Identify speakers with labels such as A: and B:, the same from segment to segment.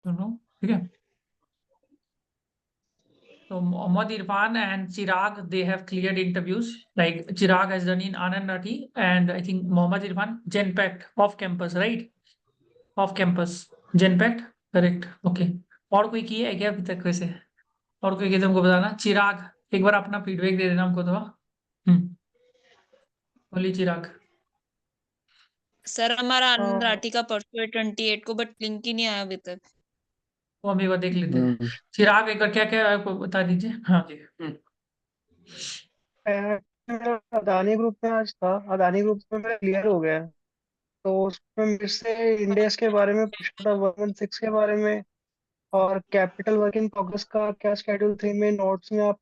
A: सुनो, ठीक है। So Mohammad Irfan and Chirag, they have cleared interviews. Like Chirag has done in Anand Rathi, and I think Mohammad Irfan, Genpact, off campus, right? Off campus, Genpact, correct. Okay. और कोई किया है क्या अभी तक वैसे? और कोई किया तुमको बताना? चिराग, एक बार अपना फीडबैक दे देना हमको तो। बोली चिराग।
B: सर हमारा आनंद
C: हाँ,
B: राठी का परसों है 28 को, बट लिंक ही नहीं आया अभी तक।
A: वो हम एक बार देख लेते हैं। चिराग एक बार क्या क्या आपको बता दीजिए। हाँ जी।
C: मेरा अदानी ग्रुप में आज था, अदानी ग्रुप में मेरा क्लियर हो गया है। तो उसमें मेरे से इंडेक्स के बारे में पूछा था, 116 के बारे में, और कैपिटल वर्क इन प्रोग्रेस का क्या शेड्यूल 3 में नोट्स में आप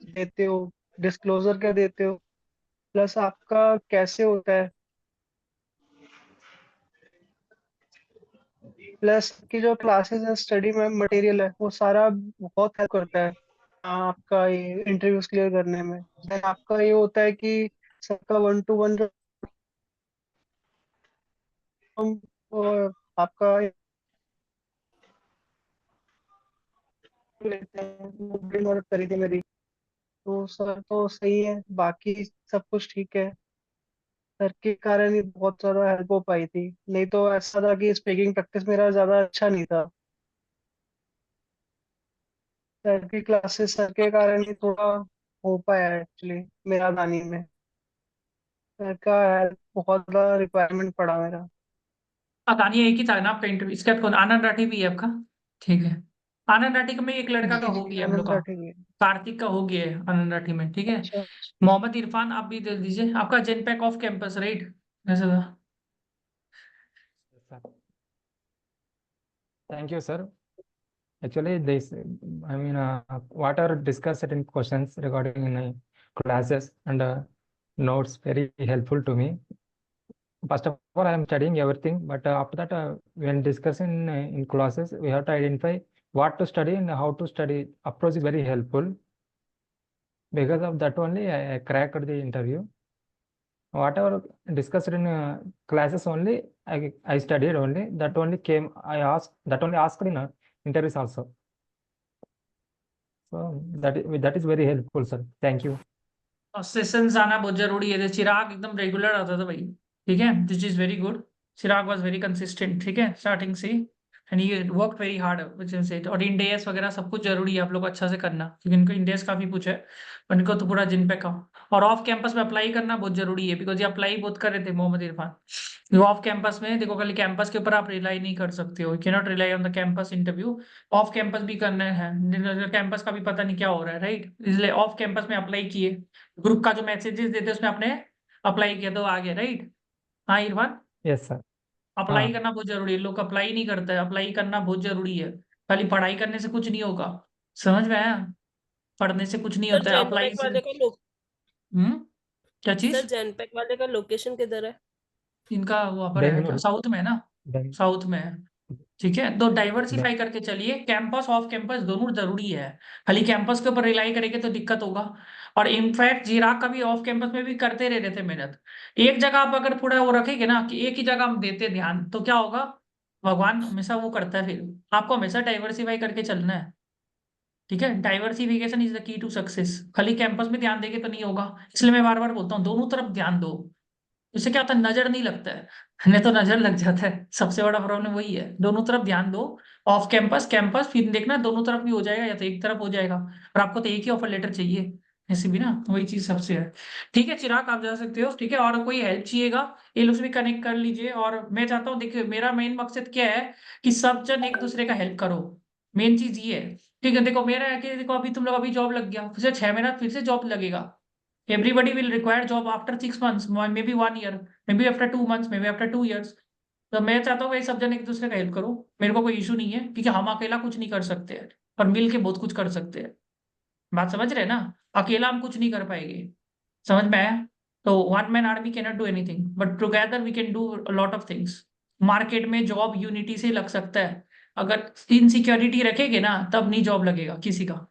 C: देते हो, डिस्क्लोजर क्या देते हो, प्लस आपका कैसे होता है, प्लस की जो क्लासेस है, स्टडी में मटेरियल है, वो सारा बहुत हेल्प करता है आपका ये इंटरव्यूज क्लियर करने में। Then आपका ये होता है कि सबका 1-to-1 जो आपका लेते हैं, वो बड़ी मदद करी थी मेरी। तो सर तो सही है, बाकी सब कुछ ठीक है। सर के कारण ही बहुत ज्यादा हेल्प हो पाई थी, नहीं तो ऐसा था कि स्पीकिंग प्रैक्टिस मेरा ज्यादा अच्छा नहीं था। सर की क्लासेस सर के कारण ही थोड़ा हो पाया एक्चुअली मेरा गाने में। सर का हेल्प बहुत ज्यादा रिक्वायरमेंट पड़ा मेरा।
A: अदानी एक ही था ना आपका इंटरव्यू? इसके बाद कौन? आनंद राठी भी है आपका? ठीक है। आनंद राठी में एक लड़का का
C: जी
A: हो
C: जी,
A: गया हम लोग
C: आनंद
A: का।
C: राठी भी है।
A: कार्तिक का हो गया है आनंद राठी में, ठीक है।
C: अच्छा।
A: मोहम्मद इरफान आप भी दे दीजिए। आपका जेनपैक ऑफ कैंपस, राइट? ऐसा था।
D: Thank you, sir. Actually, this, I mean, what are discussed in questions regarding in classes and notes very helpful to me. First of all, I am studying everything, but after that, when discussing in classes, we have to identify what to study and how to study. Approach is very helpful. Because of that only, I cracked the interview. Whatever discussed in classes only, I studied only. That only came, I asked, that only asked in interviews also. So that is very helpful, sir. Thank you.
A: Sessions आना बहुत जरूरी है। चिराग एकदम regular आता था भाई, ठीक है। This is very good. Chirag was very consistent, ठीक है, स्टार्टिंग से। And he work very hard वजह से। और इंडेस वगैरह सब कुछ जरूरी है आप लोग को अच्छा से करना, क्योंकि इनको इंडेस काफी पूछा है। उनको तो पूरा जिन पे का। और ऑफ कैंपस में अप्लाई करना बहुत जरूरी है, बिकॉज ये अप्लाई बहुत कर रहे थे मोहम्मद इरफान। ऑफ कैंपस में देखो, खाली कैंपस के ऊपर आप रिलाई नहीं कर सकते हो। You cannot rely on the campus interview. Off campus भी करना है। कैंपस का भी पता नहीं क्या हो रहा है, राइट? इसलिए ऑफ कैंपस में अप्लाई किए। ग्रुप का जो मैसेजेस देते हैं उसमें आपने अप्लाई किया तो आ गया, राइट? हाँ इरफान,
D: Yes, sir.
A: अप्लाई करना बहुत जरूरी है। लोग अप्लाई नहीं करते हैं, अप्लाई करना बहुत जरूरी है। खाली पढ़ाई करने से कुछ नहीं होगा, समझ में आया? पढ़ने से कुछ नहीं
B: सर
A: होता है, अप्लाई
B: जेनपेक
A: से।
B: वाले का लोग
A: क्या
B: सर
A: चीज?
B: जेनपेक वाले का लोकेशन किधर है?
A: इनका वहां पर है क्या,
D: Bangalore.
A: साउथ में है ना?
D: Bang-
A: साउथ में है, ठीक है। तो
D: Bang-
A: डाइवर्सिफाई करके चलिए, कैंपस ऑफ कैंपस दोनों जरूरी है। खाली कैंपस के ऊपर रिलाई करेंगे तो दिक्कत होगा। और इनफैक्ट जीराक का भी ऑफ कैंपस में भी करते रह रहे थे मेहनत। एक जगह आप अगर थोड़ा वो रखेंगे ना कि एक ही जगह हम देते ध्यान, तो क्या होगा? भगवान हमेशा वो करता है। फिर आपको हमेशा डाइवर्सिफाई करके चलना है, ठीक है। Diversification is the key to success. खाली कैंपस में ध्यान देंगे तो नहीं होगा। इसलिए मैं बार बार बोलता हूँ दोनों तरफ ध्यान दो। इससे क्या होता है, नजर नहीं लगता है। नहीं तो नजर लग जाता है, सबसे बड़ा प्रॉब्लम वही है। दोनों तरफ ध्यान दो। ऑफ कैंपस कैंपस, फिर देखना दोनों तरफ भी हो जाएगा या तो एक तरफ हो जाएगा। और आपको तो एक ही ऑफर लेटर चाहिए, ऐसे भी ना, वही चीज सबसे है। ठीक है चिराग, आप जा सकते हो, ठीक है। और कोई हेल्प चाहिएगा, ये लोग से भी कनेक्ट कर लीजिए। और मैं चाहता हूँ, देखिए मेरा मेन मकसद क्या है कि सब जन एक दूसरे का हेल्प करो। मेन चीज ये है, ठीक है। देखो मेरा है कि देखो अभी तुम लोग अभी जॉब लग गया, फिर से 6 महीना फिर से जॉब लगेगा। Everybody will require job after 6 months, maybe 1 year, maybe after 2 months, maybe after 2 years. तो मैं चाहता हूँ भाई सब जन एक दूसरे का हेल्प करो। मेरे को कोई इशू नहीं है, क्योंकि हम अकेला कुछ नहीं कर सकते हैं, पर मिल के बहुत कुछ कर सकते हैं। बात समझ रहे हैं ना? अकेला हम कुछ नहीं कर पाएंगे, समझ में आया? तो one man army can not do anything, but together we can do lot of things. Market में जॉब यूनिटी से लग सकता है। अगर इनसिक्योरिटी रखेंगे ना, तब नहीं जॉब लगेगा किसी का।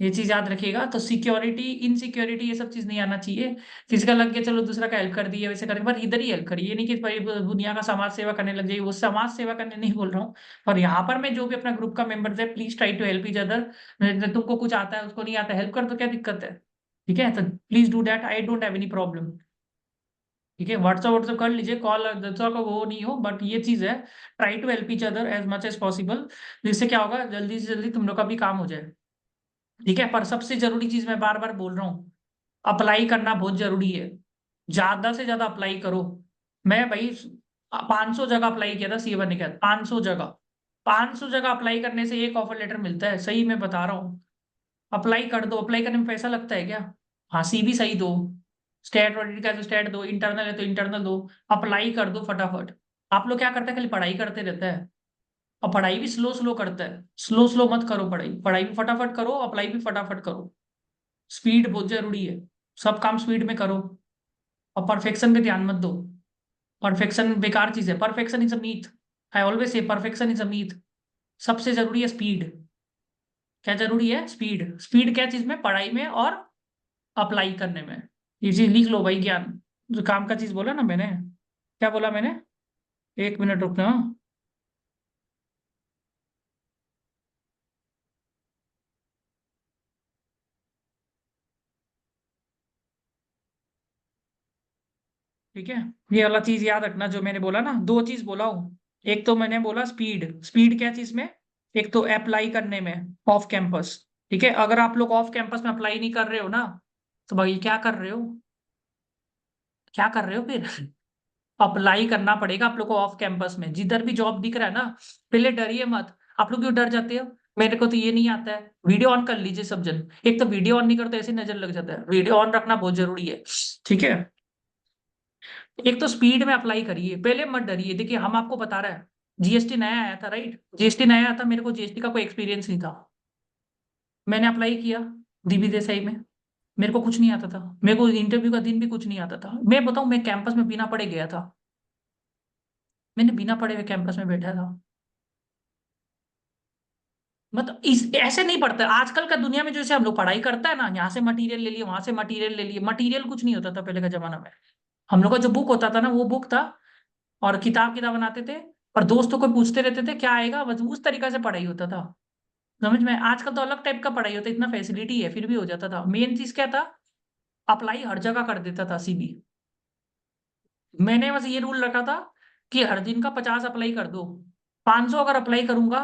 A: ये चीज याद रखिएगा। तो सिक्योरिटी, इनसिक्योरिटी, ये सब चीज नहीं आना चाहिए। फिजिकल लग के चलो दूसरा का हेल्प कर दिया वैसे करके, पर इधर ही हेल्प करिए, ये नहीं कि भाई दुनिया का समाज सेवा करने लग जाइए। वो समाज सेवा करने नहीं बोल रहा हूँ, पर यहाँ पर मैं जो भी अपना ग्रुप का मेंबर्स है, please try to help each other. तुमको कुछ आता है, उसको नहीं आता, हेल्प कर, तो क्या दिक्कत है? ठीक है, तो please do that, I don't have any problem. ठीक है, व्हाट्सअप कर लीजिए, कॉल का वो नहीं हो, बट ये चीज है, try to help each other as much as possible. जिससे क्या होगा, जल्दी से जल्दी तुम लोग का भी काम हो जाए। ठीक है, पर सबसे जरूरी चीज मैं बार बार बोल रहा हूँ, अप्लाई करना बहुत जरूरी है। ज्यादा से ज्यादा अप्लाई करो। मैं भाई 500 जगह अप्लाई किया था सीए बनने के बाद, 500 जगह। 500 जगह अप्लाई करने से एक ऑफर लेटर मिलता है, सही मैं बता रहा हूँ। अप्लाई कर दो, अप्लाई करने में पैसा लगता है क्या? हाँ, सीवी सही दो, स्टेट ऑडिट का है तो स्टेट दो, इंटरनल है तो इंटरनल दो, अप्लाई कर दो फटाफट। आप लोग क्या करते हैं, खाली पढ़ाई करते रहता है, और पढ़ाई भी स्लो स्लो करता है। स्लो स्लो मत करो पढ़ाई, पढ़ाई भी फटाफट करो, अप्लाई भी फटाफट करो। स्पीड बहुत जरूरी है, सब काम स्पीड में करो, और परफेक्शन पे ध्यान मत दो। परफेक्शन बेकार चीज है, perfection is a myth. I always say perfection is a myth. सबसे जरूरी है स्पीड। क्या जरूरी है? स्पीड। स्पीड क्या चीज में? पढ़ाई में और अप्लाई करने में। ये चीज लिख लो भाई, ज्ञान जो काम का चीज बोला ना मैंने। क्या बोला मैंने? एक मिनट रुकना। ठीक है, ये वाला चीज याद रखना जो मैंने बोला ना, दो चीज बोला हूँ। एक तो मैंने बोला स्पीड, स्पीड क्या चीज में? एक तो अप्लाई करने में, ऑफ कैंपस। ठीक है, अगर आप लोग ऑफ कैंपस में अप्लाई नहीं कर रहे हो ना, तो भाई क्या कर रहे हो? क्या कर रहे हो फिर? अप्लाई करना पड़ेगा आप लोग को ऑफ कैंपस में, जिधर भी जॉब दिख रहा है ना। पहले डरिए मत। आप लोग क्यों डर जाते हो? मेरे को तो ये नहीं आता है। वीडियो ऑन कर लीजिए सब जन। एक तो वीडियो ऑन नहीं करते, ऐसे नजर लग जाता है, वीडियो ऑन रखना बहुत जरूरी है। ठीक है, एक तो स्पीड में अप्लाई करिए, पहले मत डरिए। देखिए, हम आपको बता रहे हैं, जीएसटी नया आया था, राइट? जीएसटी नया आया था, मेरे को जीएसटी का कोई एक्सपीरियंस नहीं था। मैंने अप्लाई किया डीबी देसाई में, मेरे को कुछ नहीं आता था। मेरे को इंटरव्यू का दिन भी कुछ नहीं आता था। मैं बताऊं, मैं कैंपस में बिना पढ़े गया था। मैंने बिना पढ़े हुए कैंपस में बैठा था। मतलब इस ऐसे नहीं पढ़ता आजकल का दुनिया में, जैसे हम लोग पढ़ाई करता है ना, यहाँ से मटेरियल ले लिए, वहां से मटेरियल ले लिए। मटेरियल कुछ नहीं होता था पहले का जमाना में। हम लोग का जो बुक होता था ना, वो बुक था, और किताब किताब बनाते थे, और दोस्तों को पूछते रहते थे क्या आएगा, बस उस तरीका से पढ़ाई होता था। समझ में? आजकल तो अलग टाइप का पढ़ाई होता है, इतना फैसिलिटी है फिर भी हो जाता था। मेन चीज क्या था? अप्लाई हर जगह कर देता था सीबी। मैंने बस ये रूल रखा था कि हर दिन का 50 अप्लाई कर दो। 500 अगर अप्लाई करूंगा,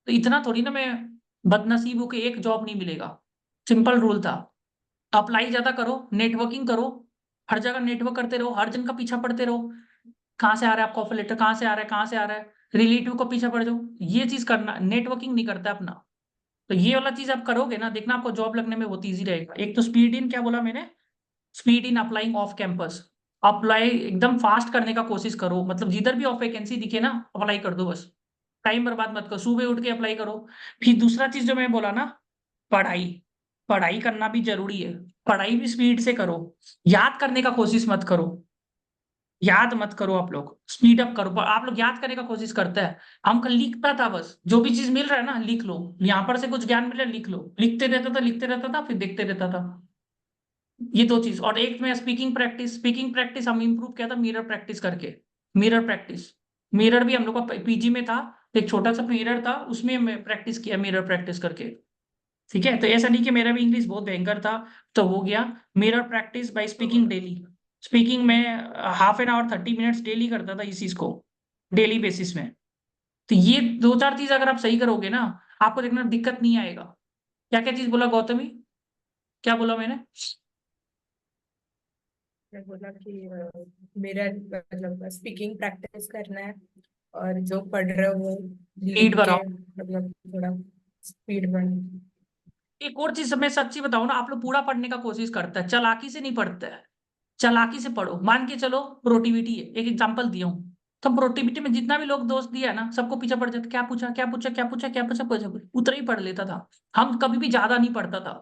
A: तो इतना थोड़ी ना मैं बदनसीब हूं कि एक जॉब नहीं मिलेगा। सिंपल रूल था। अप्लाई ज्यादा करो, नेटवर्किंग करो, हर जगह नेटवर्क करते रहो, हर जन का पीछा पड़ते रहो। कहाँ से आ रहा है आपका ऑफर लेटर, कहाँ से आ रहा है, कहाँ से आ रहा है, रिलेटिव को पीछा पड़ जाओ। ये चीज करना, नेटवर्किंग नहीं करता अपना। तो ये वाला चीज आप करोगे ना, देखना आपको जॉब लगने में बहुत ईजी रहेगा। एक तो स्पीड इन, क्या बोला मैंने? Speed in applying off campus. Apply एकदम फास्ट करने का कोशिश करो, मतलब जिधर भी ऑफ वैकेंसी दिखे ना, अप्लाई कर दो बस। टाइम बर्बाद मत करो, सुबह उठ के अप्लाई करो। फिर दूसरा चीज जो मैं बोला ना, पढ़ाई। पढ़ाई करना भी जरूरी है। पढ़ाई भी स्पीड से करो। याद करने का कोशिश मत करो। याद मत करो आप लोग, स्पीड अप करो। आप लोग याद करने का कोशिश करते हैं, हम कल लिखता था बस, जो भी चीज मिल रहा है ना लिख लो। यहाँ पर से कुछ ज्ञान मिल रहा है, लिख लो। लिखते रहता था, लिखते रहता था, फिर देखते रहता था। ये दो चीज। और एक में स्पीकिंग प्रैक्टिस, स्पीकिंग प्रैक्टिस हम इंप्रूव किया था मिरर प्रैक्टिस करके। मिरर प्रैक्टिस, मिरर भी हम लोग का पीजी में था, एक छोटा सा मिरर था, उसमें मैं प्रैक्टिस किया मिरर प्रैक्टिस करके। ठीक है, तो ऐसा नहीं कि मेरा भी इंग्लिश बहुत भयंकर था तो हो गया। Mirror practice by speaking daily. Speaking में half an hour 30 minutes daily करता था इस चीज को, डेली बेसिस में। तो ये दो चार चीज अगर आप सही करोगे ना, आपको देखना दिक्कत नहीं आएगा। क्या क्या चीज बोला गौतमी? क्या बोला मैंने?
E: मैं बोला कि मेरा मतलब स्पीकिंग प्रैक्टिस करना है, और जो पढ़ रहे हो वो
A: स्पीड
E: लिख के
A: बढ़ाओ।
E: मतलब थोड़ा स्पीड बढ़।
A: एक और चीज मैं सच्ची बताऊं ना, आप लोग पूरा पढ़ने का कोशिश करता है, चालाकी से नहीं पढ़ता है। चालाकी से पढ़ो। मान के चलो प्रोडक्टिविटी है, एक एग्जांपल दिया हूँ, तो प्रोडक्टिविटी में जितना भी लोग दोस्त दिया ना, सबको पीछे पड़ जाता, क्या पूछा, क्या पूछा, क्या पूछा, क्या पूछा, पूछा, उतना ही पढ़ लेता था। हम कभी भी ज्यादा नहीं पढ़ता था,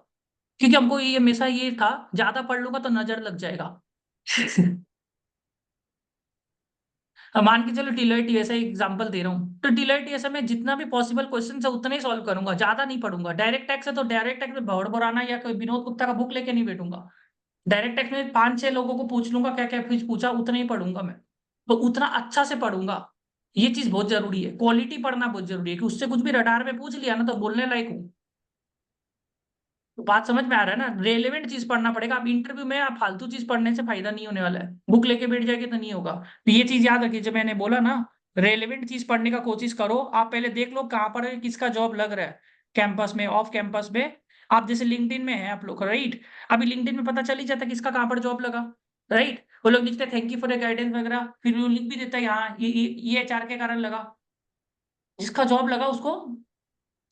A: क्योंकि हमको ये हमेशा ये था, ज्यादा पढ़ लूंगा तो नजर लग जाएगा। अब मान के चलो डिलॉयट यूएसए एग्जांपल दे रहा हूँ, तो डिलॉयट यूएसए में जितना भी पॉसिबल क्वेश्चन है उतना ही सॉल्व करूंगा, ज्यादा नहीं पढ़ूंगा। डायरेक्ट टैक्स है तो डायरेक्ट टैक्स में भौड़ भौराना या कोई विनोद गुप्ता का बुक लेके नहीं बैठूंगा। डायरेक्ट टैक्स में 5-6 लोगों को पूछ लूंगा क्या क्या कुछ पूछा, उतना ही पढ़ूंगा मैं, तो उतना अच्छा से पढ़ूंगा। ये चीज बहुत जरूरी है, क्वालिटी पढ़ना बहुत जरूरी है, कि उससे कुछ भी रडार में पूछ लिया ना तो बोलने लायक हूँ। तो बात समझ में आ रहा है ना, रेलेवेंट चीज पढ़ना पड़ेगा। अब इंटरव्यू में आप फालतू चीज पढ़ने से फायदा नहीं होने वाला है, बुक लेके बैठ जाएगी तो नहीं होगा। तो ये चीज याद रखिए, जब मैंने बोला ना रेलेवेंट चीज पढ़ने का कोशिश करो। आप पहले देख लो कहाँ पर किसका जॉब लग रहा है, कैंपस में, ऑफ कैंपस में। आप जैसे लिंक्डइन में है आप लोग, राइट, अभी लिंक्डइन में पता चल ही जाता है किसका कहाँ पर जॉब लगा, राइट। वो लोग लिखते हैं thank you for the guidance वगैरह, फिर वो लिख भी देता है यहाँ ये एचआर के कारण लगा। जिसका जॉब लगा उसको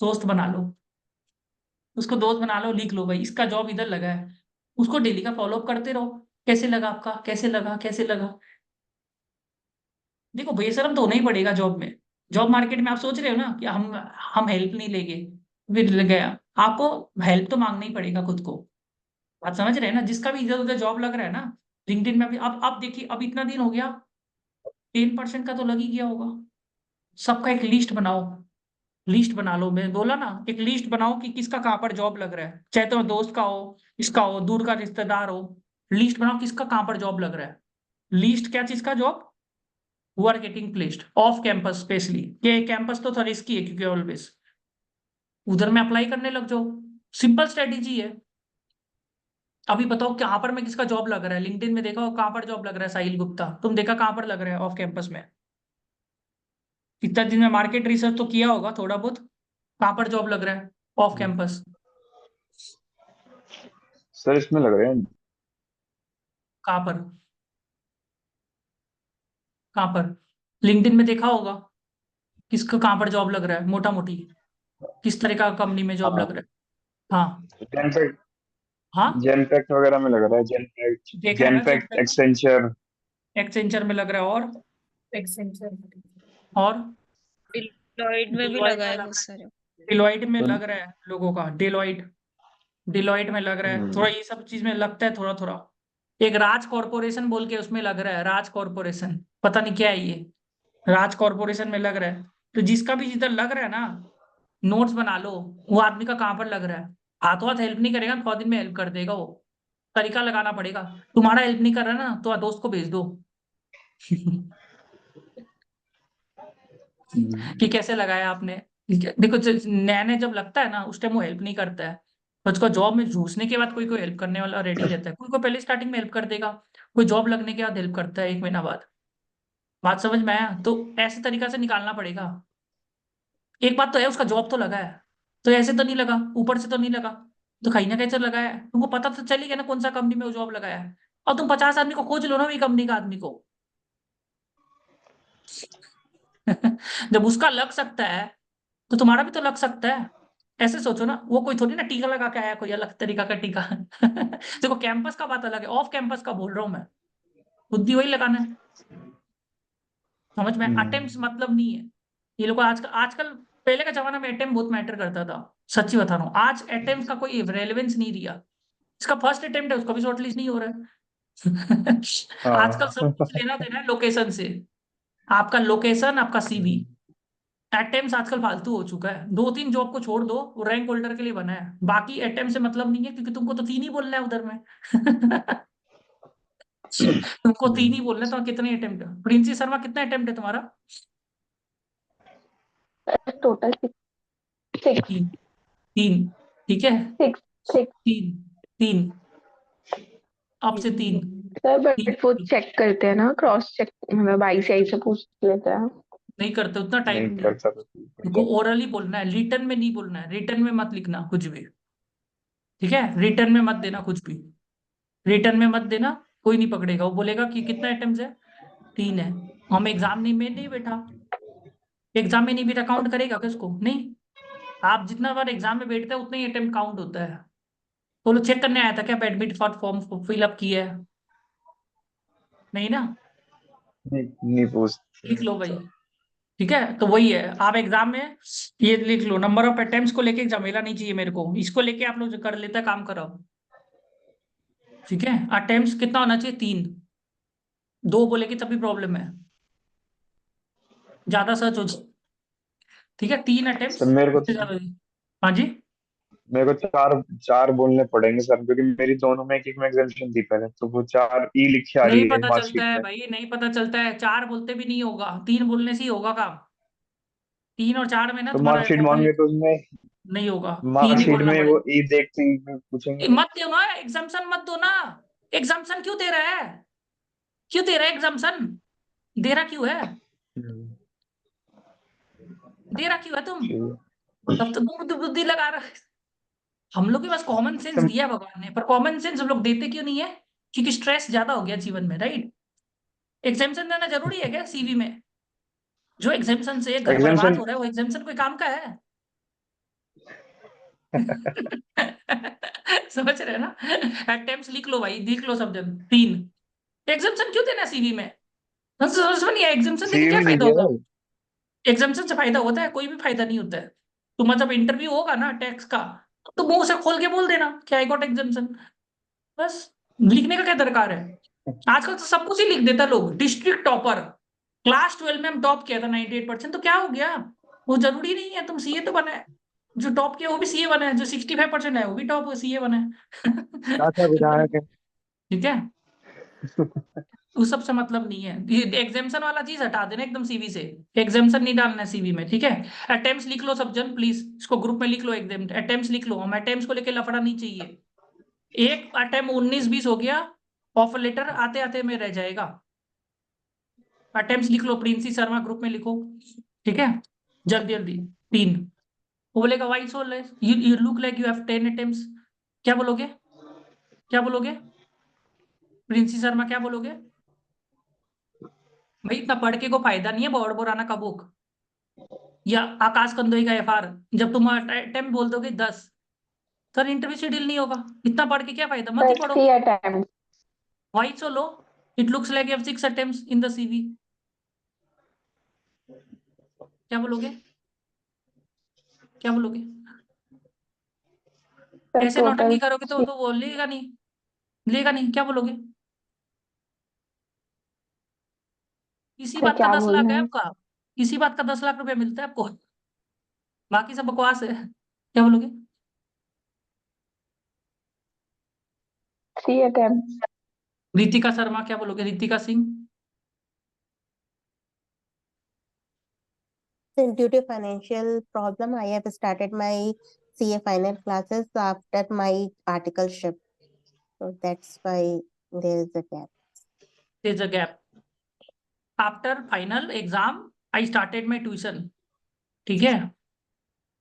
A: दोस्त बना लो, उसको दोस्त बना लो, लिख लो भाई इसका जॉब इधर लगा है। उसको डेली का फॉलोअप करते रहो, कैसे लगा आपका, कैसे लगा, कैसे लगा। देखो बेशरम तो होना ही पड़ेगा जॉब में। जॉब मार्केट में आप सोच रहे हो ना कि हम हेल्प नहीं लेंगे, फिर लग गया, आपको हेल्प तो मांगना ही पड़ेगा खुद को। बात समझ रहे हैं ना, जिसका भी इधर उधर जॉब लग रहा है ना लिंक्डइन में, अभी अब देखिए, अब इतना दिन हो गया, 10% का तो लग ही गया होगा। सबका एक लिस्ट बनाओ, लिस्ट बना लो। मैं बोला ना एक लिस्ट बनाओ कि किसका कहाँ पर जॉब लग रहा है, चाहे तो दोस्त का हो, इसका हो, दूर का रिश्तेदार हो। लिस्ट बनाओ किसका कहाँ पर जॉब लग रहा है। लिस्ट क्या चीज का job, who are getting placed off campus, specially ये कैंपस तो थोड़ा रिस्की है क्योंकि ऑलवेज उधर में अप्लाई करने लग जाओ। सिंपल स्ट्रेटेजी है। अभी बताओ कहाँ पर मैं किसका जॉब लग रहा है, लिंक्डइन में देखा हो कहाँ पर जॉब लग रहा है, साहिल गुप्ता, तुम देखा कहाँ पर लग रहा है ऑफ कैंपस में। इतना दिन में मार्केट रिसर्च तो किया होगा थोड़ा बहुत, कहाँ पर जॉब लग रहा है ऑफ कैंपस।
F: सर इसमें लग रहे हैं।
A: कहाँ पर, कहाँ पर लिंक्डइन में देखा होगा किसका कहाँ पर जॉब लग रहा है, मोटा मोटी किस तरह का कंपनी में जॉब
F: हाँ,
A: लग रहा है। हाँ
F: जेनपैक्ट,
A: हाँ,
F: जेनपैक्ट वगैरह में लग रहा है। जेनपैक्ट,
A: देखा है ना
F: जेनपैक्ट,
A: जेनपेक्ट,
F: एक्सेंचर।
A: एक्सेंचर में लग रहा है,
E: एक्सेंचर।
A: और
B: डिलॉयट में भी लगा है बहुत सारे।
A: डिलॉइट में
F: तो
A: लग रहा है लोगों का, डिलॉइट, डिलॉइट में लग रहा है थोड़ा, ये सब चीज में लगता है थोड़ा थोड़ा। एक राज कॉर्पोरेशन बोल के उसमें लग रहा है, राज कॉर्पोरेशन, पता नहीं क्या है ये, राज कॉर्पोरेशन में लग रहा है। तो जिसका भी जिधर लग रहा है ना, नोट्स बना लो वो आदमी का कहाँ पर लग रहा है। हाथों हाथ हेल्प नहीं करेगा, 100 दिन में हेल्प कर देगा वो, तरीका लगाना पड़ेगा। तुम्हारा हेल्प नहीं कर रहा ना तो दोस्त को भेज दो कि कैसे लगाया आपने। देखो नया नया जब लगता है ना उस टाइम वो हेल्प नहीं करता है, तो उसको जॉब में घुसने के बाद कोई कोई हेल्प करने वाला रेडी रहता है, कोई कोई पहले स्टार्टिंग में हेल्प कर देगा, कोई जॉब लगने के बाद हेल्प करता है 1 महीना बाद। बात समझ में आया, तो ऐसे तरीका से निकालना पड़ेगा। एक बात तो है उसका जॉब तो लगा है, तो ऐसे तो नहीं लगा, ऊपर से तो नहीं लगा, तो कहीं ना कहीं से लगाया है, तुमको पता तो चल ही गया ना कौन सा कंपनी में वो जॉब लगाया है। और तुम 50 आदमी को खोज लो ना वही कंपनी का आदमी को जब उसका लग सकता है तो तुम्हारा भी तो लग सकता है। ऐसे सोचो ना, वो कोई थोड़ी ना टीका लगा के आया कोई अलग तरीका का टीका देखो कैंपस का बात अलग है, ऑफ कैंपस का बोल रहा हूँ मैं, बुद्धि वही लगाना है। समझ में, अटेम्प्ट मतलब नहीं है ये लोग आजकल, पहले का जमाना में अटेम्प्ट बहुत मैटर करता था, सच्ची बता रहा हूँ। आज अटेम्प्ट का कोई रेलेवेंस नहीं रहा। इसका फर्स्ट अटेम्प्ट है उसका भी शॉर्टलिस्ट नहीं हो रहा है आजकल सब
F: हाँ।
A: कुछ लेना देना है लोकेशन से, आपका लोकेशन, आपका सीवी। अटेम्प्ट आजकल फालतू हो चुका है, 2-3 जॉब को छोड़ दो वो रैंक होल्डर के लिए बना है, बाकी अटेम्प्ट से मतलब नहीं है, क्योंकि तुमको तो 3 ही बोलना है उधर में तुमको 3 ही बोलना है, तो कितने अटेम्प्ट है, प्रिंसी शर्मा कितना अटेम्प्ट है तुम्हारा।
G: टोटल 6
A: 3, 3, ठीक है,
G: 6 6
A: 3, 3, अब से 3,
G: सर, बट वो
A: 3।
G: चेक करते हैं ना, क्रॉस चेक, मतलब ICI से पूछ लेते हैं।
A: नहीं करते, उतना टाइम
F: नहीं
A: नहीं है।
F: करता तो ठीक
A: तुमको
F: है।
A: ओरली बोलना है, रिटर्न में नहीं बोलना है, रिटर्न में मत लिखना कुछ भी, ठीक है, रिटर्न में मत देना कुछ भी, रिटर्न में मत देना। कोई नहीं पकड़ेगा, वो बोलेगा कि कितना अटेम्प्ट है, 3 है। हम एग्जाम नहीं में नहीं बैठा, एग्जाम में नहीं बैठा काउंट करेगा किसको, नहीं। आप जितना बार एग्जाम में बैठते हैं उतना ही अटेम्प्ट काउंट होता है। वो लोग चेक करने आया था क्या एडमिट फॉर्म फिलअप किया है, नहीं ना,
F: नहीं
A: लिख लो
F: पूछते।
A: भाई, ठीक है। तो वही है, आप एग्जाम में ये लिख लो, नंबर ऑफ अटेम्प्ट्स को लेके झमेला नहीं चाहिए मेरे को, इसको लेके आप लोग जो कर लेता है काम करो, ठीक है। अटेम्प्ट्स कितना होना चाहिए, 3, 2 बोलेगी तभी प्रॉब्लम है। ज्यादा सर्च हो। ठीक है, 3 अटेम्प्ट
F: सर मेरे को
A: उससे ज्यादा नहीं। हाँ जी।
F: मेरे को चार चार बोलने पड़ेंगे सर, क्योंकि मेरी दोनों में एक में एग्जामेशन थी पहले, तो वो चार ई लिख के आ
A: नहीं
F: रही है
A: पता चलता
F: मार्कशीट
A: है
F: में।
A: भाई, नहीं पता चलता है, 4 बोलते भी नहीं होगा, 3 बोलने से ही होगा काम। 3 और 4 में ना
F: तो
A: तुम्हारा
F: मार्कशीट
A: टोटल
F: मांगे तो उसमें
A: नहीं होगा, 3 ही
F: मार्कशीट
A: बोलना
F: में वो
A: पड़ेगा।
F: ई देखते ही पूछेंगे।
A: मत दो ना एग्जाम्शन, मत दो ना। एग्जाम्शन क्यों दे रहा है? क्यों दे रहा है एग्जाम्शन? दे रहा क्यों है?
F: हम्म,
A: दे रहा क्यों है तुम?
F: ठीक है।
A: तब तो बुद्धि बुद्धि लगा रहा है। हम लोग के पास कॉमन सेंस
F: सर
A: दिया भगवान ने, पर कॉमन सेंस हम लोग देते क्यों नहीं है? क्योंकि स्ट्रेस ज्यादा हो गया जीवन में, राइट? एग्जाम्शन देना जरूरी है क्या सीवी में? जो एग्जाम्शन से घर बर्बाद
F: एग्जामेशन
A: हो रहा है वो एग्जाम्शन कोई काम का है? समझ रहे हैं ना? अटेम्प्ट्स लिख लो भाई, लिख लो सब जन, 3। एग्जाम्शन क्यों देना सीवी में? समझ में नहीं आया, एग्जाम्शन देके
F: सीवी
A: क्या
F: में नहीं
A: फायदा
F: दिया
A: होगा?
F: सर।
A: एग्जाम्शन से फायदा होता है? कोई भी फायदा नहीं होता है। तुम्हारा जब इंटरव्यू होगा ना टैक्स का, तो मुंह से खोल के बोल देना कि आई गॉट एग्जाम्शन। बस, लिखने का क्या दरकार है? आजकल तो सब कुछ ही लिख देता लोग, डिस्ट्रिक्ट टॉपर, क्लास 12 में हम टॉप किया था 98%, तो क्या हो गया? वो जरूरी नहीं है तुम सीए तो बने। जो टॉप किया वो भी सीए बना है, जो 65% है वो भी टॉप सीए बना है।
H: चाचा विधायक है।
A: ठीक है, उस सब से मतलब नहीं है, ये एग्जाम्शन वाला चीज हटा देना एकदम सीवी से। एग्जाम्शन नहीं डालना है सीवी में, ठीक है? अटेम्प्ट्स लिख लो सब जन प्लीज, इसको ग्रुप में लिख लो, एग्जाम अटेम्प्ट्स लिख लो, हम अटेम्प्ट्स को लेके लफड़ा नहीं चाहिए। एक अटेम्प्ट 19-20 हो गया, ऑफर लेटर आते आते में रह जाएगा। अटेम्प्ट्स लिख लो, प्रिंसी शर्मा ग्रुप में लिखो, ठीक है? जल्दी जल्दी। 3। वो बोलेगा why so less, you look like you have 10 attempts. क्या बोलोगे? क्या बोलोगे? प्रिंसी शर्मा क्या बोलोगे? भाई इतना पढ़ के को फायदा नहीं है, बोर्ड बोराना का बुक या आकाश कंदोई का एफआर। जब तुम अटेम्प्ट बोल दोगे 10, सर इंटरव्यू शेड्यूल नहीं होगा। इतना पढ़ के क्या फायदा, मत ही पढ़ो।
G: 30 attempts.
A: Why so low, it looks like you have 6 attempts in the CV. क्या बोलोगे? क्या बोलोगे?
G: The
A: ऐसे
G: total
A: नौटंकी करोगे तो वो लेगा नहीं, लेगा नहीं। क्या बोलोगे? इसी
G: से
A: बात का
G: क्या
A: 10 लाख
G: बोलना
A: है
G: है?
A: आपका। इसी बात का 10 लाख रुपया मिलता है आपको, बाकी सब बकवास है। क्या बोलोगे?
G: 3 attempts.
A: रितिका शर्मा क्या बोलोगे? Ritika Singh?
I: Due to financial problem, I have started my CA final classes after my articleship. So that's why there is a gap.
A: there's a gap. After final exam I started my tuition, ठीक है?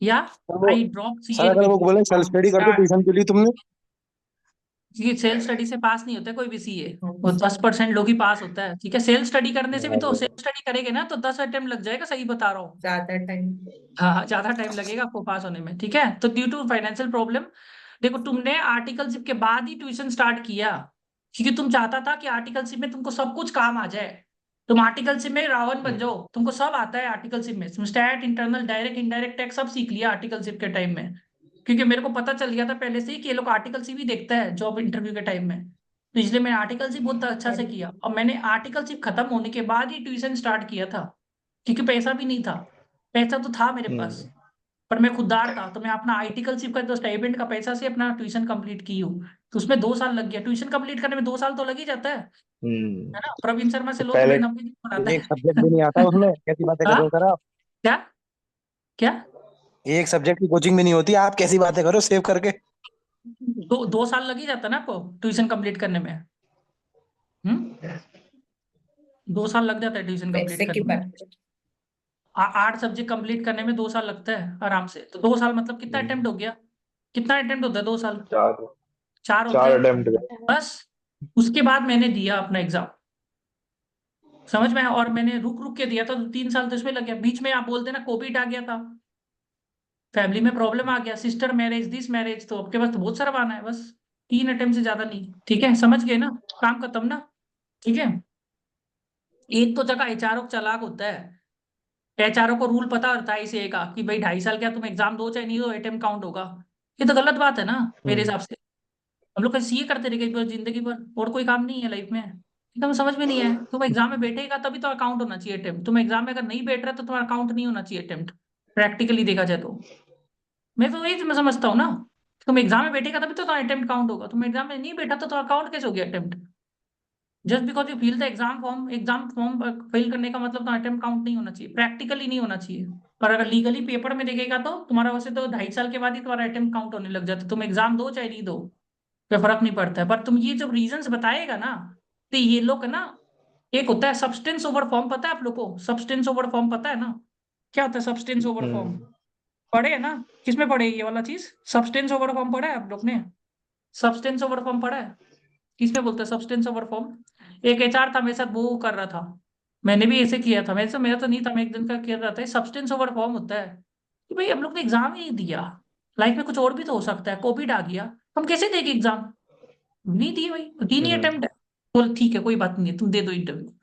A: या
H: वो
A: आई drop
H: sir
A: CA
H: अगर वो बोले self study कर दो tuition के लिए तुमने।
A: ये सेल्फ स्टडी से पास नहीं होता कोई भी सीए, वो 10% लोग ही पास होता है, ठीक है? सेल्फ स्टडी करने से भी, तो सेल्फ स्टडी करेंगे ना तो 10 अटेम्प्ट लग जाएगा, सही बता रहा हूँ।
E: ज्यादा टाइम।
A: हाँ, ज्यादा टाइम लगेगा आपको पास होने में, ठीक है? तो ड्यू टू फाइनेंशियल प्रॉब्लम, देखो तुमने आर्टिकलशिप के बाद ही ट्यूशन स्टार्ट किया, क्योंकि तुम चाहता था कि आर्टिकलशिप में तुमको सब कुछ काम आ जाए। तुम आर्टिकलशिप में रावण बन जाओ, तुमको सब आता है आर्टिकलशिप में, तुम stat, internal, direct, indirect tax सब सीख लिया आर्टिकलशिप के टाइम में। क्योंकि मेरे को पता चल गया था पहले से ही कि ये लोग आर्टिकलशिप ही देखता है जॉब इंटरव्यू के टाइम में, तो इसलिए मैंने आर्टिकलशिप बहुत अच्छा से किया, और मैंने आर्टिकलशिप खत्म होने के बाद ही ट्यूशन स्टार्ट किया था, क्योंकि पैसा भी नहीं था। पैसा तो था मेरे पास, पर मैं खुददार था, तो मैं अपना आर्टिकलशिप का जो स्टाइपेंड का पैसा से अपना ट्यूशन कंप्लीट की हूँ। तो उसमें 2 साल लग गया, ट्यूशन कंप्लीट करने में 2 साल तो लग ही जाता है ना? प्रवीण शर्मा से
H: तो
A: लो तो
H: पहले
A: भाई 90 दिन बनाता
H: एक
A: है।
H: सब्जेक्ट भी नहीं आता उसमें, कैसी बातें कर रहे
A: हाँ,
H: हो सर आप।
A: क्या? क्या?
H: एक सब्जेक्ट की कोचिंग भी नहीं होती, आप कैसी बातें कर रहे हो सेव करके।
A: 2 साल लग ही जाता है ना आपको ट्यूशन कंप्लीट करने में। 2 साल लग जाता है ट्यूशन कंप्लीट
E: पैसे की
A: करने में।
E: बात।
A: 8 सब्जेक्ट कंप्लीट करने में 2 साल लगता है आराम से, तो 2 साल मतलब कितना अटेम्प्ट हो गया? कितना अटेम्प्ट होता है 2 साल?
F: चार
A: 4 होते
F: चार
A: हैं।
F: अटेम्प्ट।
A: बस, उसके बाद मैंने दिया अपना एग्जाम, समझ में आया? और मैंने रुक रुक के दिया था, तो 3 साल तो इसमें लग गया। बीच में आप बोलते ना कोविड आ गया था, फैमिली में प्रॉब्लम आ गया, सिस्टर मैरिज, दिस मैरिज, तो आपके पास तो बहुत सारा बहाना है। बस 3 अटेम्प्ट से ज्यादा नहीं, ठीक है? समझ गए ना? काम खत्म ना, ठीक है? एक तो जगह एचआरओ चालाक होता है, एचआरओ को रूल पता होता है इसे का कि भाई 2.5 साल क्या तुम एग्जाम दो चाहे नहीं दो, अटेम्प्ट काउंट होगा। ये तो गलत बात है ना मेरे हिसाब से। हम लोग का सीए करते रह गए पूरी जिंदगी भर, और कोई काम नहीं है लाइफ में, एकदम समझ में नहीं है। तुम एग्जाम में बैठेगा तभी तो अकाउंट होना चाहिए अटेम्प्ट। तुम एग्जाम में अगर नहीं बैठ रहे तो तुम्हारा अकाउंट नहीं होना चाहिए अटेम्प्ट, प्रैक्टिकली देखा जाए तो। मैं तो यही मैं समझता हूँ ना, तुम एग्जाम में बैठेगा तभी तो तुम्हारा अटेम्प्ट काउंट होगा। तुम एग्जाम में नहीं बैठा तो तुम्हारा अकाउंट कैसे हो गया attempt? Just because you fill the exam form fill करने का मतलब तो अटेम्प्ट काउंट नहीं होना चाहिए, प्रैक्टिकली नहीं होना चाहिए। पर अगर लीगली पेपर में देखेगा तो तुम्हारा वैसे तो 2.5 साल के बाद ही तुम्हारा अटेम्प्ट काउंट होने लग जाता है। तुम एग्जाम दो चाहे नहीं दो, कोई फर्क नहीं पड़ता है। पर तुम ये जब रीजंस बताएगा ना, तो ये लोग ना, एक होता है सब्सटेंस ओवर फॉर्म, पता है आप लोग को सब्सटेंस ओवर फॉर्म पता है ना? क्या होता है सब्सटेंस ओवर फॉर्म? पढ़े है ना? किसमें पढ़े ये वाला चीज? सब्सटेंस ओवर फॉर्म पढ़ा है आप लोग ने? सब्सटेंस ओवर फॉर्म पढ़ा है? किसमें बोलते हैं सब्सटेंस ओवर फॉर्म? एक एचआर था मेरे साथ, वो कर रहा था। मैंने भी ऐसे किया था, मेरा तो नहीं था, मैं एक दिन का कर रहा था। सब्सटेंस ओवर फॉर्म होता है कि भाई हम लोग ने एग्जाम ही नहीं दिया, लाइफ में कुछ और भी तो हो सकता है, कोविड आ गया, हम कैसे देंगे एग्जाम? नहीं दिए भाई, तीन ही अटेम्प्ट है। बोल ठीक है कोई बात नहीं है, तुम दे दो इंटरव्यू।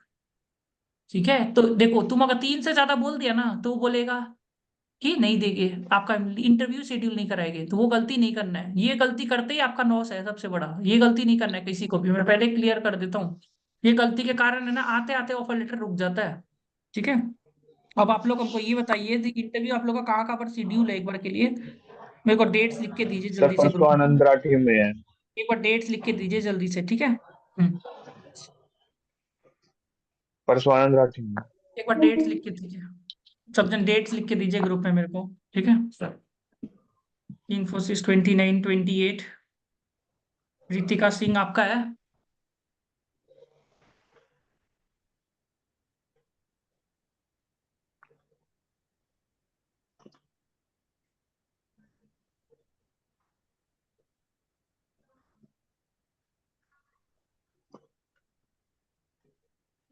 A: ठीक है, तो देखो तुम अगर 3 से ज्यादा बोल दिया ना तो वो बोलेगा कि नहीं देंगे, आपका इंटरव्यू शेड्यूल नहीं कराएंगे। तो वो गलती नहीं करना है, ये गलती करते ही आपका लॉस है सबसे बड़ा। ये गलती नहीं करना है किसी को भी, मैं पहले क्लियर कर देता हूँ। ये गलती के कारण है ना, आते आते ऑफर लेटर रुक जाता है। ठीक है, अब आप लोग हमको ये बताइए इंटरव्यू आप लोग का कहाँ कहाँ पर शेड्यूल है, एक बार के लिए मेरे को डेट्स लिख के दीजिए
F: सर
A: जल्दी से
F: परसों
A: ग्रुप में।
F: आनंद राठी में है।
A: एक बार डेट्स लिख के दीजिए जल्दी से, ठीक है।
F: परसों आनंद राठी में।
A: एक बार डेट्स लिख के दीजिए, सब जन डेट्स लिख के दीजिए ग्रुप में मेरे को, ठीक है। इन्फोसिस 29-28, रितिका सिंह आपका है?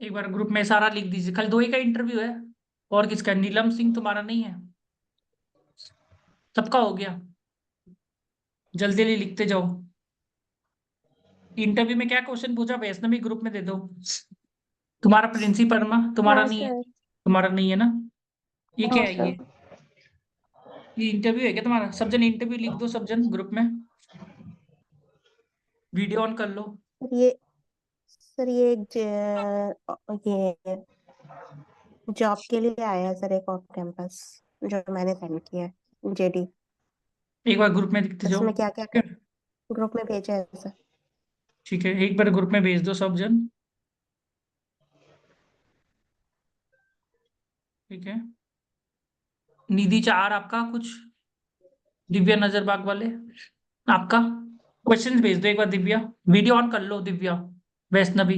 A: एक बार ग्रुप में सारा लिख दीजिए, कल 2 ही का इंटरव्यू है। और किसका? नीलम सिंह तुम्हारा नहीं है? सबका हो गया? जल्दी जल्दी लिखते जाओ। इंटरव्यू में क्या क्वेश्चन पूछा वैष्णवी, ग्रुप में दे दो। तुम्हारा प्रिंसिपल तुम्हारा
G: हाँ
A: नहीं है?
G: सर।
A: तुम्हारा नहीं है ना? ये क्या
G: हाँ
A: है
G: सर।
A: ये इंटरव्यू है क्या तुम्हारा? सब जन इंटरव्यू लिख दो, सब जन ग्रुप में। वीडियो ऑन कर लो।
I: ये सर ये जॉब के लिए आया है सर, एक ऑफ कैंपस जो मैंने सेंड किया है, जेडी।
A: एक बार ग्रुप में लिखते जाओ,
I: उसमें क्या क्या
A: ठीक है।
I: ग्रुप में भेजा है सर।
A: ठीक है, एक बार ग्रुप में भेज दो सब जन। ठीक है, निधि चार आपका कुछ, दिव्या नजरबाग वाले आपका क्वेश्चन भेज दो एक बार दिव्या। वीडियो ऑन कर लो दिव्या। वैष्णवी,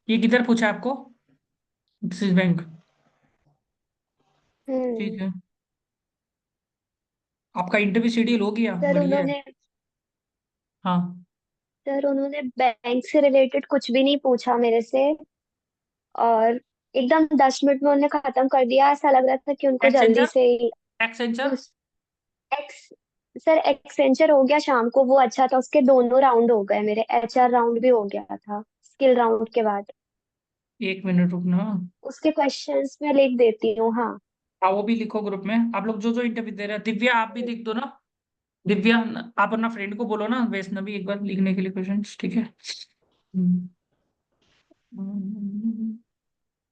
A: ये किधर पूछा आपको? Axis bank. ठीक है, आपका इंटरव्यू शेड्यूल हो गया,
J: सर
A: बढ़िया है।
J: उन्होंने
A: हाँ,
J: सर उन्होंने बैंक से रिलेटेड कुछ भी नहीं पूछा मेरे से, और एकदम 10 मिनट में उन्होंने खत्म कर दिया। ऐसा लग रहा था कि उनको जल्दी
A: एक्सेंचर,
J: से ही
A: एक्सेंचर।
J: एक्स सर एक्सेंचर हो गया शाम को, वो अच्छा था। उसके दोनों राउंड हो गए, मेरे एचआर राउंड भी हो गया था स्किल राउंड के बाद।
A: 1 मिनट रुकना।
J: उसके क्वेश्चंस मैं लिख देती हूँ। हाँ।
A: हाँ वो भी लिखो ग्रुप में, आप लोग जो जो इंटरव्यू दे रहे हैं। दिव्या आप भी लिख दो ना। दिव्या, आप अपना फ्रेंड को बोलो ना वैष्णवी एक बार लिखने के लिए क्वेश्चन, ठीक है। हम्म,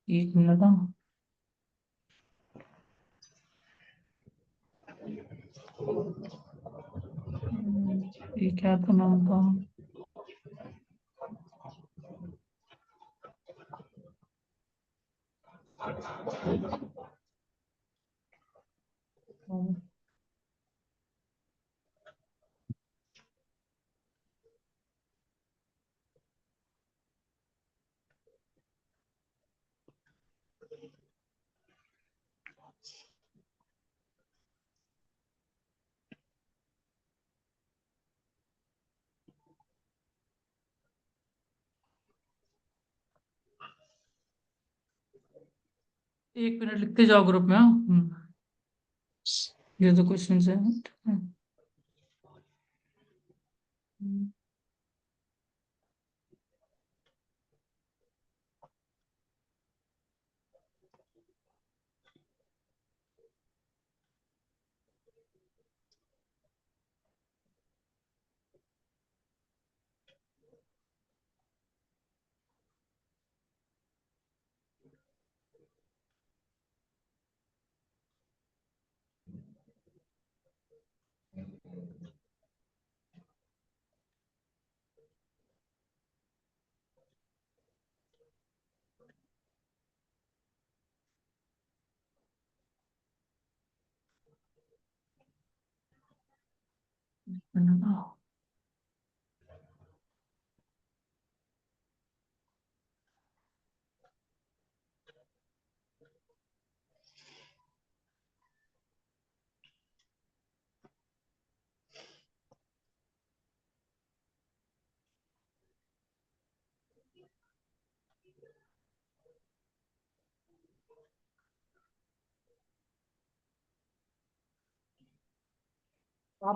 A: 1 मिनट हाँ। ये क्या था नाम का? एक मिनट लिखते जाओ ग्रुप में, हाँ। ये तो क्वेश्चन है। हम्म, आप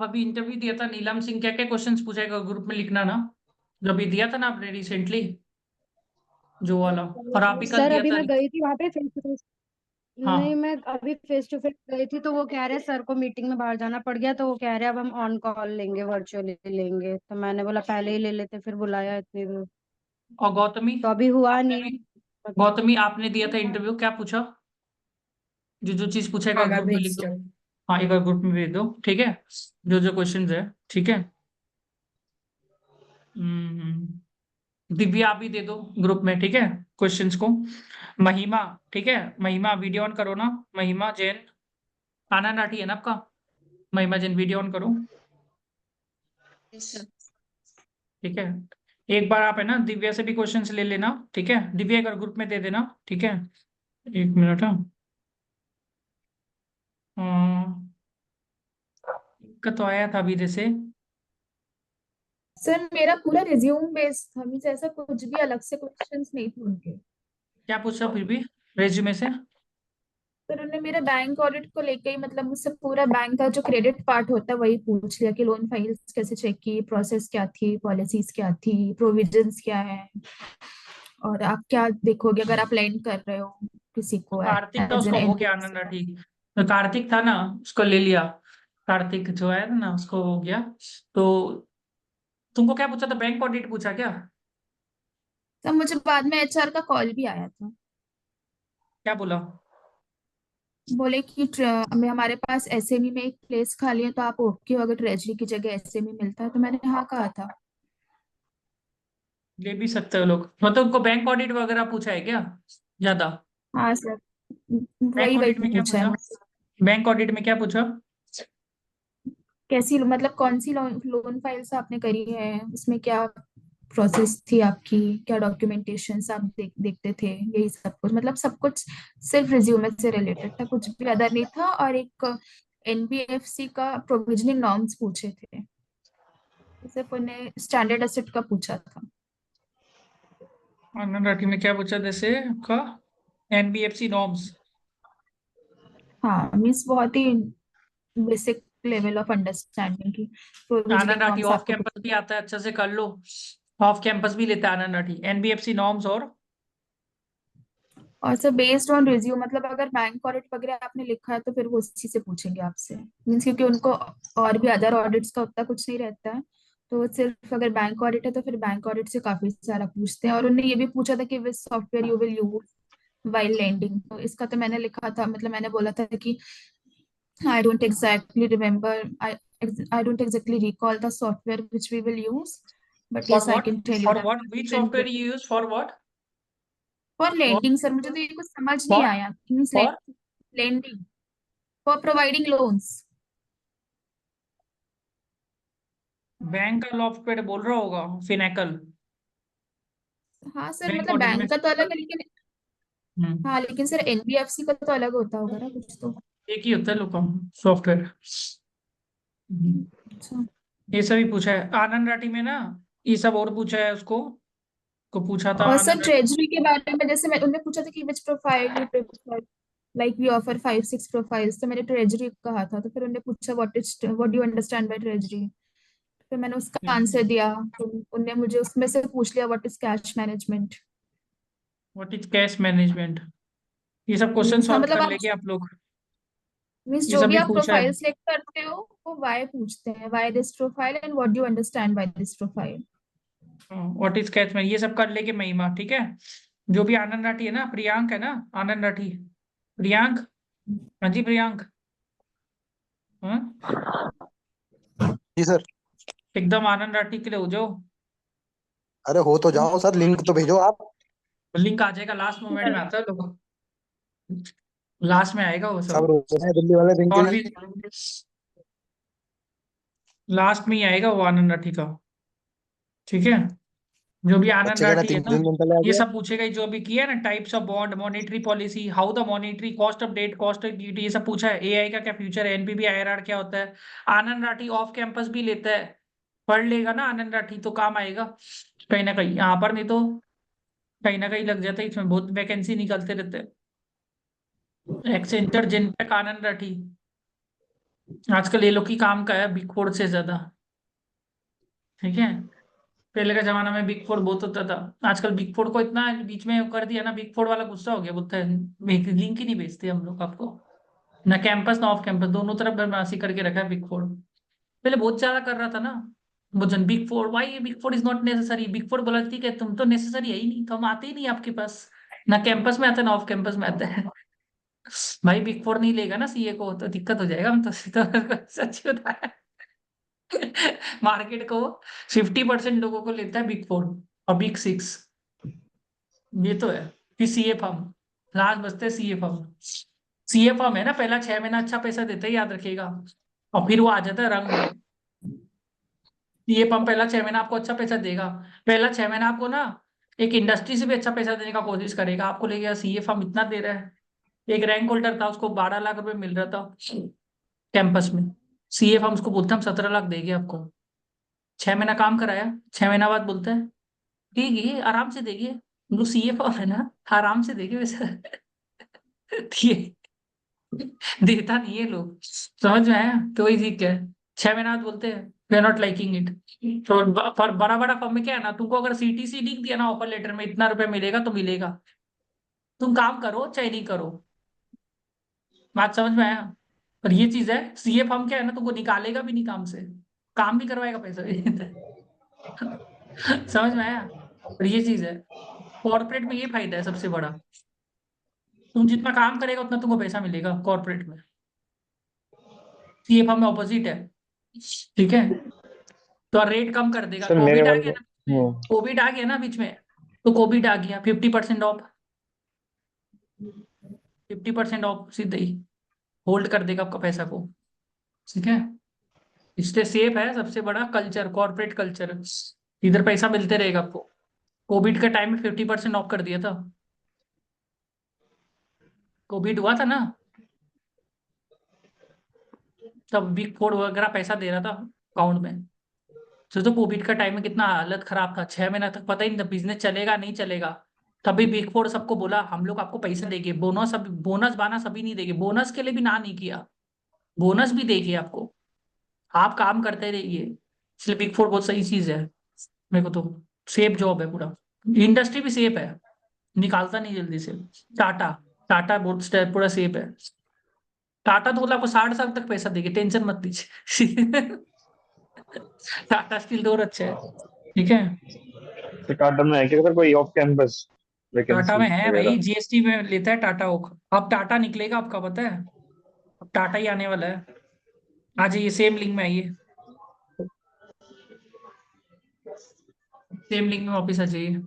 A: अभी इंटरव्यू दिया था नीलम सिंह, क्या क्या क्वेश्चंस पूछेगा ग्रुप में लिखना ना, जो अभी दिया था ना आपने रिसेंटली, जो वाला, और आप भी कल
K: सर
A: दिया
K: अभी
A: था।
K: मैं गई थी वहां पे फेस टू फेस। नहीं,
A: हाँ,
K: मैं अभी फेस टू फेस गई थी तो वो कह रहे सर को मीटिंग में बाहर जाना पड़ गया, तो वो कह रहे अब हम ऑन कॉल लेंगे, वर्चुअली लेंगे। तो मैंने बोला पहले ही ले लेते, फिर बुलाया इतनी दूर।
A: और गौतमी,
K: तो अभी हुआ
A: आपने
K: नहीं।
A: भी, गौतमी आपने दिया था इंटरव्यू, क्या पूछा? जो जो चीज पूछेगा
E: हाँ मैं
A: ग्रुप में लिख दो।
E: भेजती हूँ।
A: हाँ, एक बार ग्रुप में भेज दो, ठीक है, जो जो क्वेश्चंस है, ठीक है। दिव्या आप भी दे दो ग्रुप में, ठीक है, क्वेश्चंस को। महिमा, ठीक है, महिमा वीडियो ऑन करो ना, महिमा जैन, आना नाटी है ना आपका, महिमा जैन वीडियो ऑन करो, ठीक है। एक बार आप है ना दिव्या से भी क्वेश्चंस ले लेना, ठीक है, दिव्या एक बार ग्रुप में दे देना, ठीक है। एक मिनट, हाँ, का तो आया था अभी जैसे,
E: सर मेरा पूरा रिज्यूम बेस्ड था, मीन्स ऐसा कुछ भी अलग से क्वेश्चंस नहीं थे उनके।
A: क्या पूछा फिर भी रेज्यूमे से?
E: सर उन्होंने मेरा बैंक ऑडिट को लेके ही मतलब मुझसे पूरा बैंक का जो क्रेडिट पार्ट होता है वही पूछ लिया कि लोन फाइल्स कैसे चेक की, प्रोसेस क्या थी, पॉलिसीज क्या थी, प्रोविजंस क्या है, और आप क्या देखोगे अगर आप लैंड कर रहे हो किसी
A: तो
E: को
A: कार्तिक था,
E: एज एन
A: उसको हो गया
E: एनबीएफसी।
A: आनंद नाटी, तो कार्तिक था ना, उसको ले लिया, कार्तिक जो है ना उसको हो गया। तो तुमको क्या पूछा था, बैंक ऑडिट पूछा क्या?
E: तब मुझे बाद में एचआर का कॉल भी आया था,
A: क्या बोला?
E: बोले कि हमें हमारे पास एसएमई में एक प्लेस खाली है तो आप ओके हो अगर ट्रेजरी की जगह एसएमई मिलता है, तो मैंने हाँ कहा था।
A: ले भी सकते हो लोग, मतलब उनको बैंक ऑडिट वगैरह पूछा है क्या ज्यादा?
E: हाँ सर,
A: बैंक
E: वही वही
A: ऑडिट में क्या
E: पूछा है
A: पूछा?
E: मुझसे।
A: बैंक ऑडिट में क्या पूछा?
E: कैसी मतलब कौन सी लोन फाइल्स आपने करी है, उसमें क्या प्रोसेस थी आपकी, क्या डॉक्यूमेंटेशन आप देखते थे, यही सब कुछ, मतलब सब कुछ सिर्फ रिज्यूमे से रिलेटेड था, कुछ भी अदर नहीं था। और एक एनबीएफसी का प्रोविजनिंग नॉर्म्स पूछे थे, सिर्फ उन्हें स्टैंडर्ड एसेट का पूछा था।
A: आनंद नाटी में क्या पूछा जैसे आपका, एनबीएफसी नॉर्म्स?
E: हाँ मीन्स बहुत ही बेसिक लेवल ऑफ अंडरस्टैंडिंग की
A: आनंद
E: प्रोविजनिंग
A: नाटी
E: नॉर्म्स
A: ऑफ
E: आपको
A: कैंपस
E: कुछ।
A: भी आता है, अच्छे से कर लो, ऑफ कैंपस भी लेता है आनंद नाटी, एनबीएफसी नॉर्म्स और
E: और सर बेस्ड ऑन रिज्यूम, मतलब अगर बैंक ऑडिट वगैरह आपने लिखा है तो फिर वो उसी से पूछेंगे आपसे, मीन्स क्योंकि उनको और भी अदर ऑडिट्स का उतना कुछ नहीं रहता है। तो सिर्फ अगर बैंक ऑडिट है तो फिर बैंक ऑडिट से काफी सारा पूछते हैं। और उन्होंने ये भी पूछा था कि which software you will use while lending, तो इसका तो मैंने लिखा था, मतलब मैंने बोला था कि I don't exactly remember, I don't exactly recall the software which we will use, but
A: for
E: yes I
A: what?
E: Can tell you
A: for what, which
E: that
A: software you use for what?
E: For lending. Sir मुझे तो ये कुछ समझ नहीं
A: for
E: आया, means
A: for
E: lending, for providing loans।
A: Bank का software बोल रहा होगा, फिनेकल,
E: हाँ सर,
A: बैंक
E: मतलब
A: ऑडिट में।
E: बैंक का तो अलग है लेकिन,
A: हम्म,
E: हाँ लेकिन सर एनबीएफसी का तो अलग होता होगा ना कुछ तो।
A: एक ही होता है लोग का सॉफ्टवेयर।
E: अच्छा।
A: ये सभी पूछा है आनंद राठी में ना, ये सब और पूछा है उसको, को पूछा था
E: और सर
A: आनंद राठी।
E: ट्रेजरी के बारे में जैसे मैं उन्होंने पूछा था कि which profile you prefer, like we offer 5-6 profiles, तो मैंने ट्रेजरी कहा था। तो फिर उन्होंने पूछा what do you understand by treasury, फिर मैंने उसका आंसर दिया। तो उनने मुझे उसमें से पूछ लिया what is cash management.
A: What is cash management? ये सब क्वेश्चन
E: मीन्स हाँ,
A: सॉल्व
E: मतलब
A: कर
E: आप
A: लेंगे आप लोग,
E: मीन्स
A: ये
E: जो भी
A: सभी
E: आप
A: पूछा है।
E: प्रोफाइल सिलेक्ट करते हो वो वाई पूछते हैं, why this profile and what do you understand by this profile.
A: What is cash management, ये सब कर लेके महिमा, ठीक है। जो भी आनंद राठी है ना, प्रियांक है ना, आनंद राठी, प्रियांक, हाँ जी प्रियांक, हाँ,
H: जी सर।
A: एकदम आनंद राठी के लिए हो जाओ।
H: अरे हो तो जाओ सर, लिंक तो भेजो आप।
A: लिंक आ जाएगा, लास्ट मोमेंट में आता है लोग, लास्ट में आएगा वो
H: सब
A: सब।
H: रोक रहे हैं दिल्ली वाले लिंक के
A: और
H: लिए।
A: भी लास्ट में ही आएगा वो आनंद राठी का। ठीक है, जो भी आनंद
H: बच्चे का
A: राठी है
H: 3
A: ना,
H: दिन पहले आ
A: ये
H: गया।
A: सब पूछेगा ही, जो भी किया है ना, types of bond, monetary policy, how the monetary, cost of debt, cost of duty, ये सब पूछा है। एआई का क्या फ्यूचर है, एनपीवी आईआरआर क्या होता है। आनंद राठी ऑफ कैंपस भी लेता है, पढ़ लेगा ना आनंद राठी तो काम आएगा कहीं ना कहीं, यहाँ पर नहीं तो कहीं ना कहीं लग जाता है। इसमें बहुत वैकेंसी निकलते रहते हैं। एक्सेंचर, जेनपेक, आनंद राठी, आजकल ये लोग की काम का है बिग फोर से ज्यादा। ठीक है, पहले का जमाना में बिग फोर बहुत होता था, आजकल बिग फोर को इतना बीच में कर दिया ना, बिग फोर वाला गुस्सा हो गया, बोलता है लिंक ही नहीं भेजते हम लोग आपको, ना कैंपस ना ऑफ कैंपस, दोनों तरफ बदमाशी करके रखा है बिग फोर। पहले बहुत ज्यादा कर रहा था ना वो जन, big four why, big four is not necessary, big four बोला ठीक है तुम तो नेसेसरी है ही नहीं, तो हम आते ही नहीं आपके पास, ना कैंपस में आते ना ऑफ कैंपस में आते हैं। भाई बिग फोर नहीं लेगा ना सीए को तो दिक्कत हो जाएगा, हम तो सच्ची बताया। मार्केट को 50% लोगों को लेता है बिग फोर और बिग सिक्स, ये तो है। फिर सीए फर्म, लास्ट बचते सीए फर्म। सीए फर्म है ना, पहला 6 महीना अच्छा पैसा देता है, याद रखिएगा, और फिर वो आ जाता है रंग में। सीए फर्म पहला 6 महीना आपको अच्छा पैसा देगा, पहला 6 महीना आपको ना एक इंडस्ट्री से भी अच्छा पैसा देने का कोशिश करेगा, आपको लगेगा सीए फर्म इतना दे रहा है। एक रैंक होल्डर था, उसको 12 लाख रुपए मिल रहा था कैंपस में, सीए फर्म उसको बोलते हैं हम 17 लाख देंगे आपको। 6 महीना काम कराया, 6 महीना बाद बोलता है ठीक है आराम से देखिए, जो सीए फॉर्म है ना आराम से देखिए वैसे। ये देता नहीं है लोग, समझ में आया, तो वही चीज क्या है। 6 महीना बाद बोलते हैं we are not liking it. तो पर बड़ा बड़ा फर्म में क्या है ना, तुमको अगर सीटीसी लिख दिया ना ऑफर लेटर में इतना रुपए मिलेगा तो मिलेगा, तुम काम करो चाहे नहीं करो। बात समझ में आया। पर ये चीज है सीए फर्म क्या है ना, तुमको निकालेगा भी नहीं काम से, काम भी करवाएगा, पैसा भी देता है। समझ में आया। पर ये चीज है, कॉर्पोरेट में ये फायदा है सबसे बड़ा, तुम जितना काम करेगा उतना तुमको पैसा मिलेगा कॉर्पोरेट में। सीएफएम में ऑपोजिट है। ठीक है, तो रेट कम कर देगा,
F: सर मेरे
A: कोविड आ
F: वाले
A: गया ना, कोविड आ गया ना बीच में, तो कोविड आ गया 50% ऑफ, 50% ऑफ सीधे ही होल्ड कर देगा आपका पैसा को। ठीक है, इसलिए सेफ है, सबसे बड़ा कल्चर कॉर्पोरेट कल्चर, इधर पैसा मिलते रहेगा आपको। कोविड के टाइम में 50% ऑफ कर दिया था, कोविड हुआ था ना, तब बिग फोर वगैरह पैसा दे रहा था अकाउंट में। तो कोविड का टाइम में कितना हालत खराब था, 6 महीना तक पता ही नहीं था बिजनेस चलेगा नहीं चलेगा। तभी बिग फोर सबको बोला हम लोग आपको पैसा देंगे, बोनस, अभी बोनस बानस अभी नहीं देंगे, बोनस के लिए भी ना नहीं किया, बोनस भी देंगे आपको, आप काम करते रहिए। इसलिए बिग फोर बहुत सही चीज है, मेरे को तो सेफ जॉब है पूरा, इंडस्ट्री भी सेफ है, निकालता नहीं जल्दी से। टाटा, टाटा बहुत पूरा सेफ है, टाटा तो मतलब आपको 60 साल तक पैसा देगी, टेंशन मत लीजिए। टाटा स्टील और अच्छा है। ठीक है,
F: तो टाटा में है क्या सर कोई ऑफ कैंपस
A: टाटा
F: वैकेंसी
A: में है भाई,
F: वगैरह?
A: जीएसटी में लेता है टाटा ओक, अब टाटा निकलेगा आपका पता है, अब टाटा ही आने वाला है। आ जाइए सेम लिंक में आइए, सेम लिंक में वापिस आ जाइए।